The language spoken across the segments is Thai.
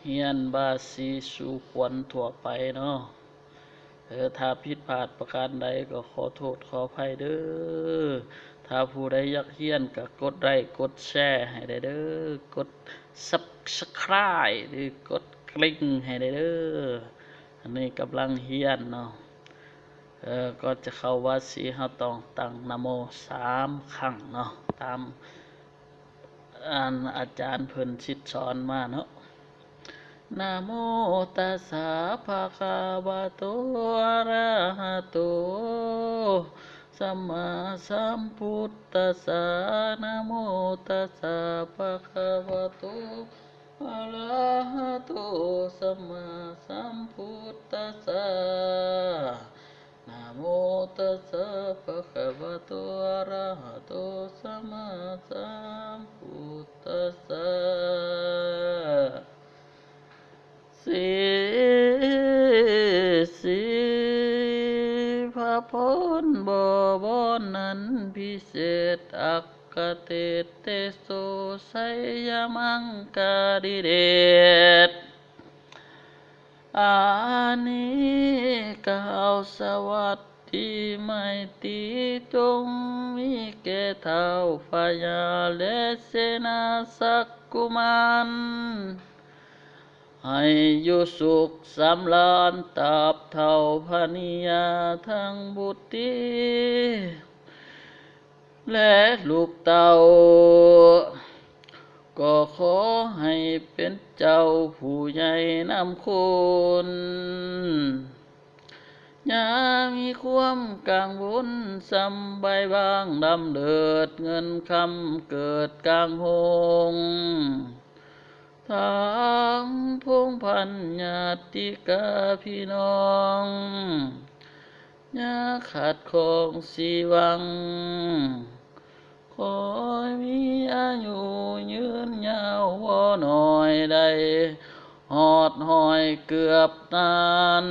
เฮียนบาสีสู่ควรทั่วไปเนาะถ้าผิดพลาดประการใดก็ขอโทษขออภัยเด้อถ้าผู้ใดอยากเฮียนก็กดไลค์กดแชร์ให้ได้เด้อกด Subscribe หรือกดกริ่งให้ได้เด้ออันนี้กำลังเฮียนเนาะก็จะเข้าวัดสีเฮาต้องตั้งนะโม3ครั้งเนาะตามอาจารย์เพิ่นสิสอนมาเนาะนะโมตัสสะภะคะวะโตอะระหะโตสัมมาสัมพุทธัสสะนะโมตัสสะภะคะวะโตอะระหะโตสัมมาสัมพุทธัสสะนะโมตัสสะภะคะวะโตอะระหะโตสัมมาสัมพุทธัสสะสีพระพรบอนนั้นพิเศษอักกเตเตโสไสยมังกาดิเดชอานิกล่าวสวัสดีไม่ตีจงมีแก่เท้าพญาและเสนาสักกุมารให้อยู่สุขสำราญตราบเท่าพนิยาทั้งบุตรีและลูกเต่าก็ขอให้เป็นเจ้าผู้ใหญ่นำคุณอย่ามีความกังวลสำใบบางดำเดิดเงินคำเกิดกลางหงทางพงพันญาติกาพี่น้องอย่าขาดของสีวังขอให้มีอายุยืนยาวบ่น้อยได้หอดหอยเกือบนาน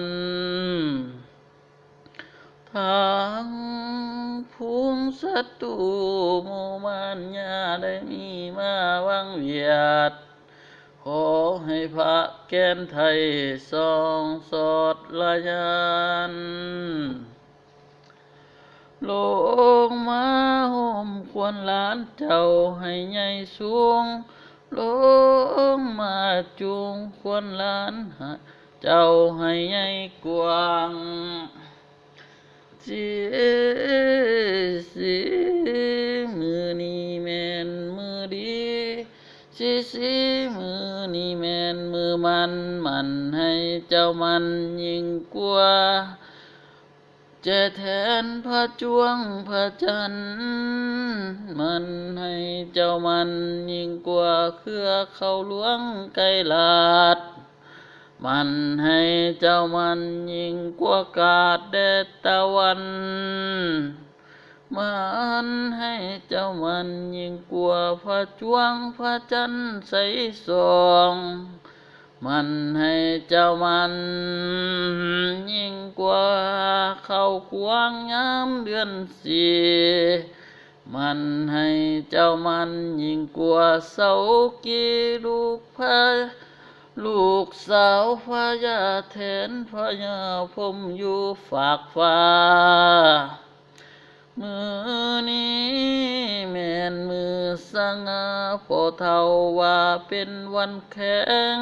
ทางภูมิศัตรูหมู่มารยาได้มีมาวังเวียดขอให้พระแก่นไทยทรงสอดละยานลงมาห่มควรหลานเจ้าให้ใหญ่สูงลงมาจูงควรหลานเจ้าให้ใหญ่กว้างสิมือนี้แม่นมือดีสิมือนี้แม่นมือมันให้เจ้ามันยิ่งกว่าจะแทนพระจวงพระจันทร์มันให้เจ้ามันยิ่งกว่าเครือเขาหลวงไกรลาดมันให้เจ้ามันยิ่งกว่ากาดแดดตะวันมันให้เจ้ามันยิ่งกว่าพระจวงพระจันทร์ใสส่องมันให้เจ้ามันยิ่งกว่าเขาควงยามเดือนสี่มันให้เจ้ามันยิ่งกว่าเสากีลูกสาวพญาแทนพญาพรหมอยู่ฝากฟ้ามือนี้แม่นมือสง่าพอเท่าว่าเป็นวันแข็ง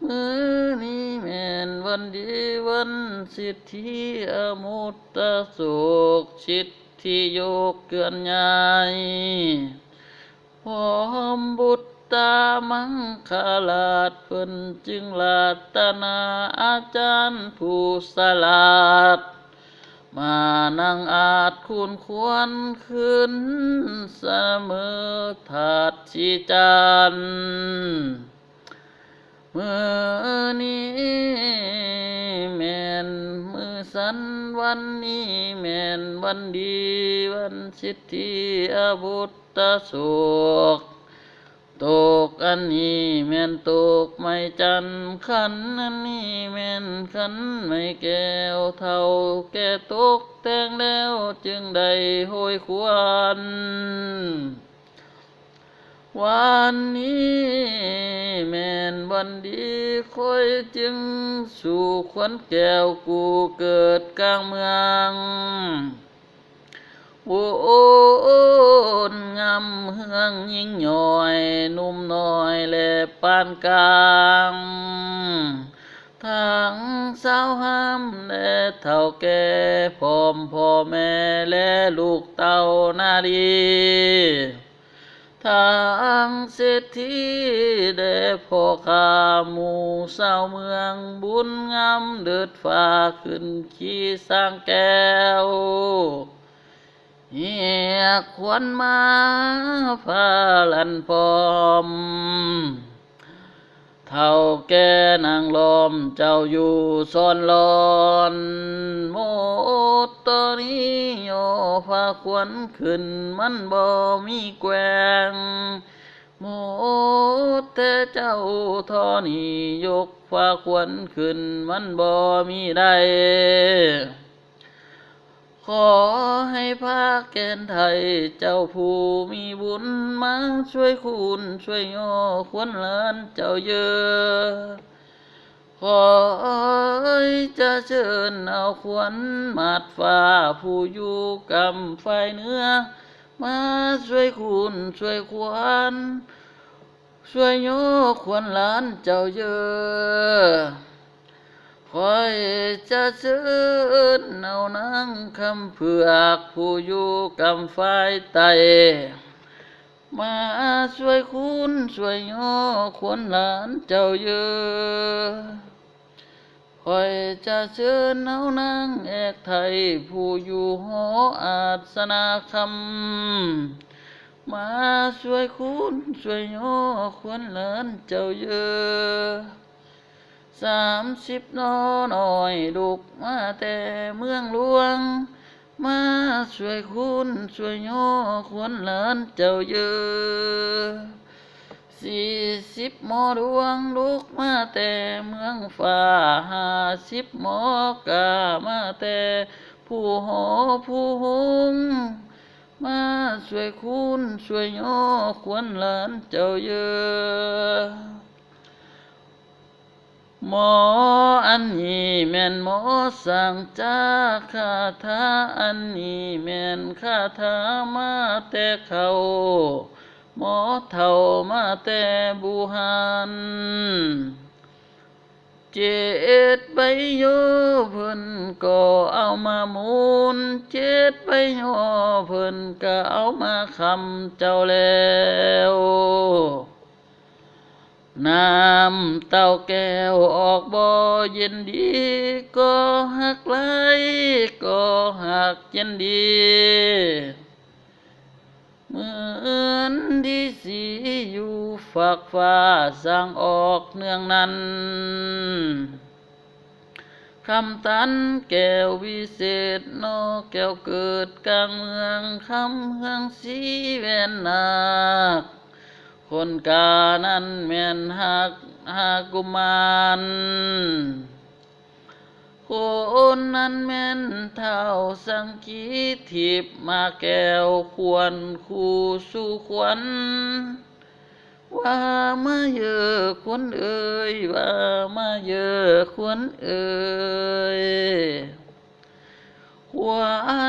มือนี้แม่นวันดีวันสิทธิอมุตตะสุขสิทธิโยกเกือนใหญ่พร้อมบุตรตามังคลาดเพิ่นจึงลาตนาอาจารย์ผู้สลาดมานั่งอาจคุณควรขึ้นเสมอถาดชีจานมือนี้แม่นมือสันวันนี้แม่นวันดีวันสิทธิอบุตตสุขตกอันนี้แม่นตกไม่จันขันอันนี้แม่นขันไม่แก้วเท่าแก่ตกแต่งแล้วจึงได้โหยควร วันนี้แม่นวันดีค่อยจึงสู่ขวัญแก้วกูเกิดกลางเมืองโอนงามเฮืองยิ่งหน่อยนุ่มน้อยและปานกลางทั้งสาวห้ามและเฒ่าแก่พร้อมพ่อแม่และลูกเต้านาดีทางเศรษฐีได้พ่อข้าหมู่สาวเมืองบุญงามเดิดฟ้าขึ้นขี่สร้างแก้วเฮียควันมาฟ้าลันพร้อมเท่าแก่นางล้อมเจ้าอยู่ซ่อนลอนโมตอนี้โยฟ้าควันขึ้นมันบ่มีแกว่งโมแต่เจ้าทอนี้ยกฟ้าควันขึ้นมันบ่มีได้ขอให้ภาคแก่นไทยเจ้าผู้มีบุญมาช่วยคุณช่วยย่อควรหลานเจ้าเยอะขอจะเชิญเอาขวัญมาดฟ้าผู้อยู่กำไฟเนื้อมาช่วยคุณช่วยควรช่วยย่อควรหลานเจ้าเยอะคอยจะเชิญเอานางคำเผือกผู้อยู่กำไฟไตมาช่วยคุณช่วยย่อควรหลานเจ้าเยอะคอยจะเชิญเอานางเอกไทยผู้อยู่หออาสนาคำมาช่วยคุณช่วยย่อควรหลานเจ้าเยอะ30น้อยลูกมาแต่เมืองหลวงมาช่วยคุณช่วยย่อควรหลานเจ้าเยอะ40หมอดวงลูกมาแต่เมืองฟ้า50หมอกามาแต่ผู้หอผู้หงมาช่วยคุณช่วยย่อควรหลานเจ้าเยอะหมออันนี้แม่นหมอสั่งจากคาถาอันนี้แม่นคาถามาแต่เขาหมอเท่ามาแต่บูหันเจ็ดใบโยเพิ่นก็เอามาหมุน7 ใบโยเพิ่นก็เอามาคำเจ้าแล้วน้ำเต้าแก้วออกบ่เย็นดีก็หักไหลก็หักเย็นดีเหมือนดีสีอยู่ฝากฟ้าสร้างออกเนืองนั้นคำตันแก้ววิเศษนอแก้วเกิดกลางเมืองคำเฮืองสีแวนนาคคนกานั้นแม่นหักกุมารคนนั้นแม่นเท่าสังกีทิพมาแก้วควรคู่สู่ขวัญว่ามาเยอะคนเอ่ยว่ามาเยอะคนเอ่ยคว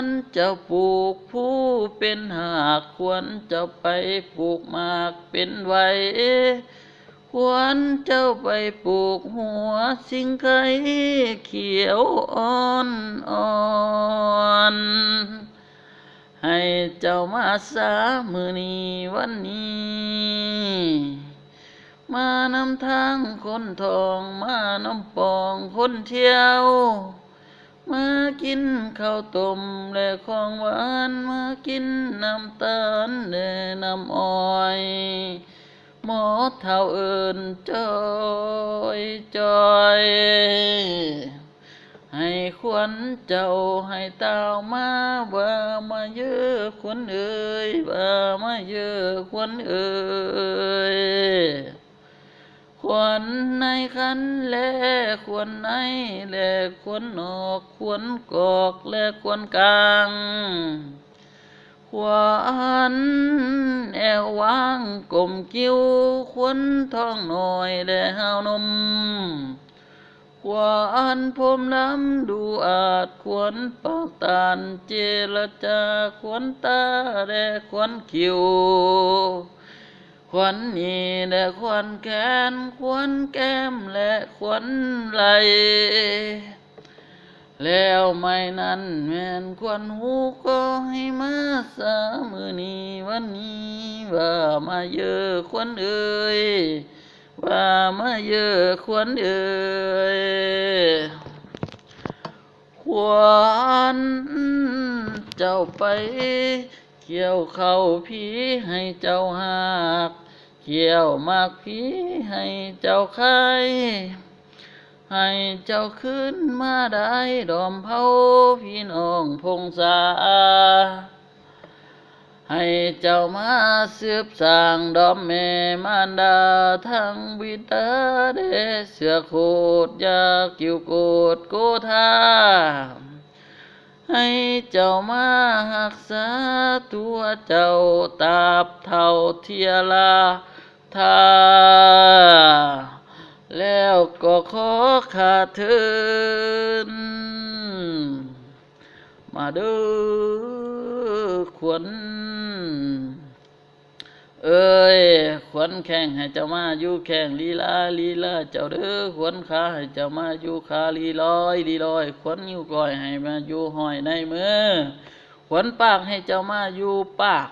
รจะปลูกผู้เป็นหากควรจะไปปลูกหมากเป็นไว้ควรเจ้าไปปลูกหัวสิงไข่เขียวอ่อนอ่อนให้เจ้ามาสามือนี้วันนี้มานำทางคนทองมานำปองคนเที่ยวมากินข้าวต้มและของหวานมากินน้ำตาลและน้ำอ้อยหมอเท่าเอิญจอยจอยให้ขวัญเจ้าให้เต้ามาว่ามาเยอะขวัญเอ่ยว่ามาเยอะขวัญเอ่ยขวัญในขันและขวัญในและขวัญนอกขวัญกอกและขวัญกลาง ขวานแอววางกลมกิ้วควนท้องหน่อยแด่ห้าวนมขวานพรมน้ำดูอาจขวนปากตานเจรจาขวนตาแด่ขวนคิวขวัญนี่แด่ขวัญแขนขวัญแก้มและขวัญไหลแล้วไม่นั้นแม่นขวัญหูก็ให้มาสามือนี้วันนี้ว่ามาเยอะขวัญเอ่ยว่ามาเยอะขวัญเอ่ยขวัญเจ้าไปเกี่ยวเข้าพี่ให้เจ้าหักเกี่ยวมากพี่ให้เจ้าใครให้เจ้าขึ้นมาได้ดอมเผาพี่น้องพงษาให้เจ้ามาสืบสร้างดอมแม่มารดาทั้งบิดาเดเสือโคดยากิวโกดโกธาให้เจ้ามาหักษาตัวเจ้าตราบเท่าเทียลาทาแล้วก็ขอขาดเทินมาเด้อขวัญเอ้ยขวัญแข้งให้เจ้ามาอยู่แข้งลีลาลีลาเจ้าเด้อขวัญขาให้เจ้ามาอยู่ขาลีลอยลีลอยขวัญนิ้วก้อยให้มาอยู่ห้อยในมือขวัญปากให้เจ้ามาอยู่ปาก